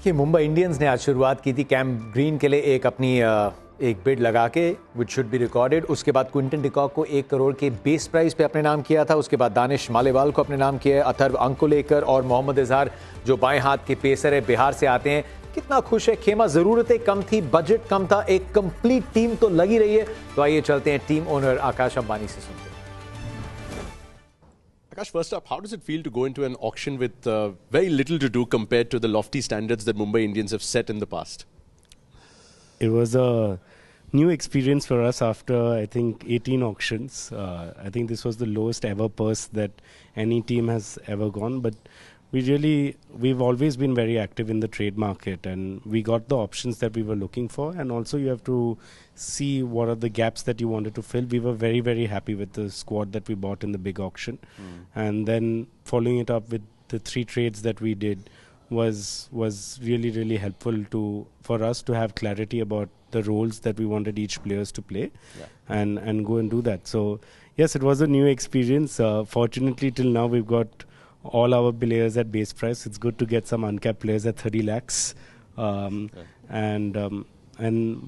कि मुंबई इंडियंस ने आज शुरुआत की थी कैम ग्रीन के लिए एक बिड लगा के विच शुड बी रिकॉर्डेड। उसके बाद क्विंटन डिकॉक को 1 करोड़ के बेस प्राइस पे अपने नाम किया था। उसके बाद दानिश मालेवाल को अपने नाम किया है, अथर्व अंकुलेकर और मोहम्मद इजहार जो बाएं हाथ के पेसर है, बिहार से आते हैं। कितना खुश है खेमा, जरूरतें कम थी, बजट कम था, एक कंप्लीट टीम तो लगी रही है। तो आइए चलते हैं टीम ओनर आकाश अंबानी से सुनते हैं। Akash, first up, how does it feel to go into an auction with very little to do compared to the lofty standards that Mumbai Indians have set in the past? It was a new experience for us after, I think, 18 auctions. I think this was the lowest ever purse that any team has ever gone. But we've always been very active in the trade market, and we got the options that we were looking for. And also you have to see what are the gaps that you wanted to fill. We were very, very happy with the squad that we bought in the big auction. And then following it up with the 3 trades that we did was really, really helpful for us to have clarity about the roles that we wanted each players to play, and go and do that. So yes, it was a new experience. Fortunately, till now we've got all our players at base price. It's good to get some uncapped players at 30 lakhs.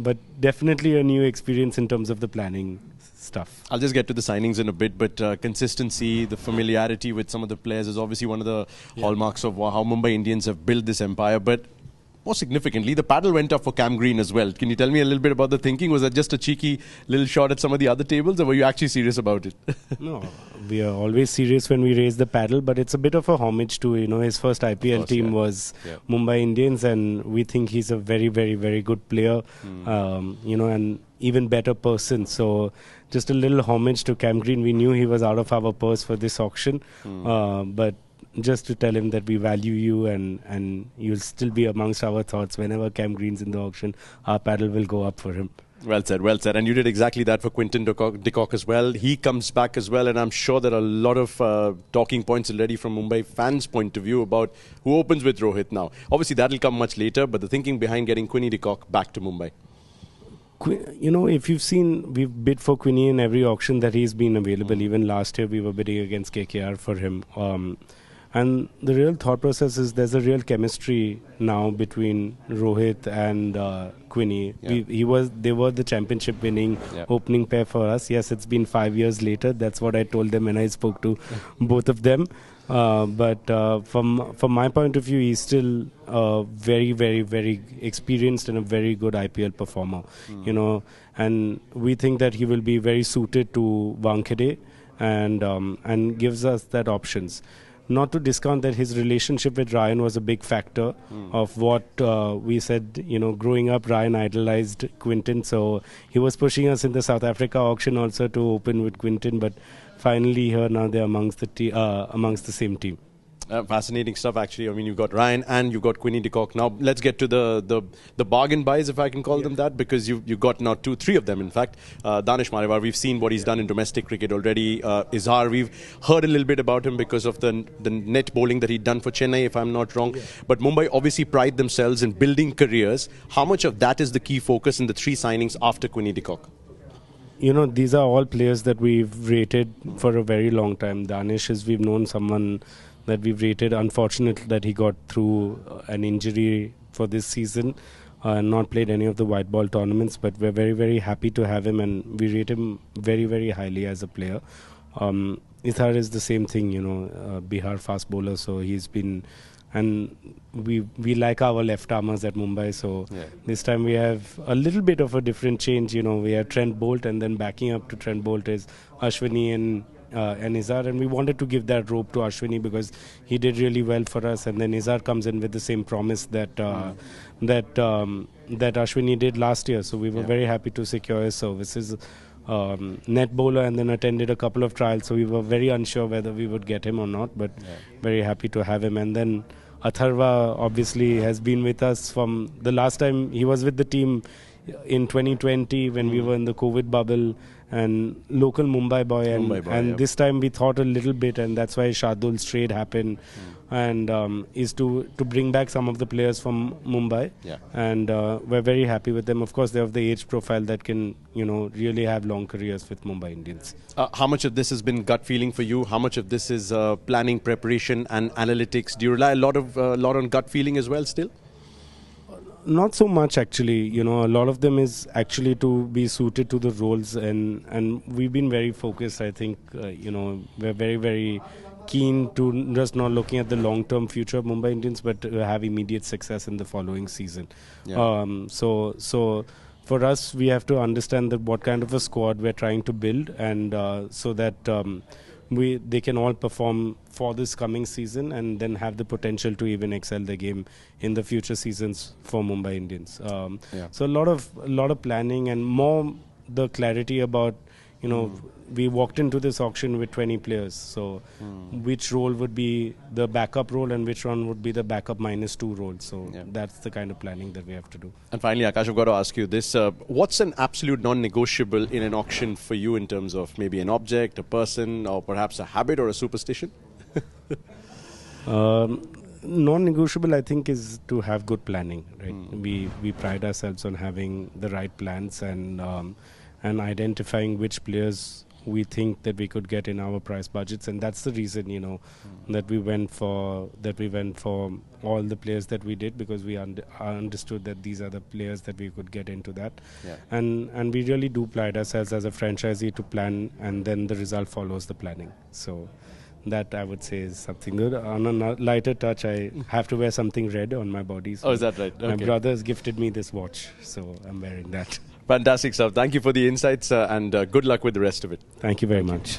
But definitely a new experience in terms of the planning stuff. I'll just get to the signings in a bit, but consistency, the familiarity with some of the players is obviously one of the hallmarks of how Mumbai Indians have built this empire. But more significantly, the paddle went up for Cam Green as well. Can you tell me a little bit about the thinking? Was that just a cheeky little shot at some of the other tables, or were you actually serious about it? No, we are always serious when we raise the paddle, but it's a bit of a homage to, his first IPL team was Mumbai Indians, and we think he's a very, very, very good player, and even better person. So just a little homage to Cam Green. We knew he was out of our purse for this auction, but just to tell him that we value you and you'll still be amongst our thoughts whenever Cam Green's in the auction. Our paddle will go up for him. Well said, well said. And you did exactly that for Quinton de Kock as well. He comes back as well, and I'm sure there are a lot of talking points already from Mumbai fans' point of view about who opens with Rohit now. Obviously, that'll come much later, but the thinking behind getting Quinny de Kock back to Mumbai. If you've seen, we've bid for Quinny in every auction that he's been available. Even last year, we were bidding against KKR for him. And the real thought process is there's a real chemistry now between Rohit and Quinny. They were the championship winning opening pair for us. Yes, it's been 5 years later. That's what I told them when I spoke to both of them. But from my point of view, he's still very, very, very experienced and a very good IPL performer. And we think that he will be very suited to Wankhede and gives us that options. Not to discount that his relationship with Ryan was a big factor of what we said, growing up, Ryan idolized Quinton. So he was pushing us in the South Africa auction also to open with Quinton. But finally here now they're amongst the same team. Fascinating stuff, actually. I mean, you've got Ryan and you've got Quinny de Kock. Now, let's get to the bargain buys, if I can call them that, because you've got now 3 of them, in fact. Danish Malewal, we've seen what he's done in domestic cricket already. Izhar, we've heard a little bit about him because of the net bowling that he'd done for Chennai, if I'm not wrong. But Mumbai obviously pride themselves in building careers. How much of that is the key focus in the 3 signings after Quinny de Kock? These are all players that we've rated for a very long time. Danish is, we've known someone that we've rated. Unfortunate that he got through an injury for this season and not played any of the white ball tournaments, but we're very, very happy to have him, and we rate him very, very highly as a player. Izhar is the same thing, Bihar fast bowler, so he's been, and we like our left armers at Mumbai, so this time we have a little bit of a different change. We have Trent Bolt, and then backing up to Trent Bolt is Ashwini and Izhar, and we wanted to give that rope to Ashwini because he did really well for us, and then Izhar comes in with the same promise that Ashwini did last year, so we were very happy to secure his services. Net bowler, and then attended a couple of trials, so we were very unsure whether we would get him or not, but very happy to have him. And then Atharva obviously has been with us from the last time he was with the team in 2020 when we were in the COVID bubble, and local Mumbai boy. And this time we thought a little bit, and that's why Shardul's trade happened, and is to bring back some of the players from Mumbai. And we're very happy with them. Of course, they have the age profile that can, really have long careers with Mumbai Indians. How much of this has been gut feeling for you? How much of this is planning, preparation, and analytics? Do you rely a lot on gut feeling as well still? Not so much actually. You know, a lot of them is actually to be suited to the roles, and we've been very focused. I think we're very very keen to just not looking at the long-term future of Mumbai Indians, but have immediate success in the following season. Yeah. So for us, we have to understand that what kind of a squad we're trying to build, and so that they can all perform for this coming season, and then have the potential to even excel the game in the future seasons for Mumbai Indians. So a lot of planning and more the clarity about. We walked into this auction with 20 players. So which role would be the backup role and which one would be the backup -2 role. So that's the kind of planning that we have to do. And finally, Akash, I've got to ask you this. What's an absolute non-negotiable in an auction for you in terms of maybe an object, a person, or perhaps a habit or a superstition? Non-negotiable, I think, is to have good planning. Right? We pride ourselves on having the right plans and identifying which players we think that we could get in our price budgets, and that's the reason that we went for all the players that we did, because we understood that these are the players that we could get into that. And we really do pride ourselves as a franchisee to plan, and then the result follows the planning. So that, I would say, is something good. On a lighter touch, I have to wear something red on my body. So is that right? My brothers gifted me this watch, so I'm wearing that. Fantastic stuff. Thank you for the insights and good luck with the rest of it. Thank you very much.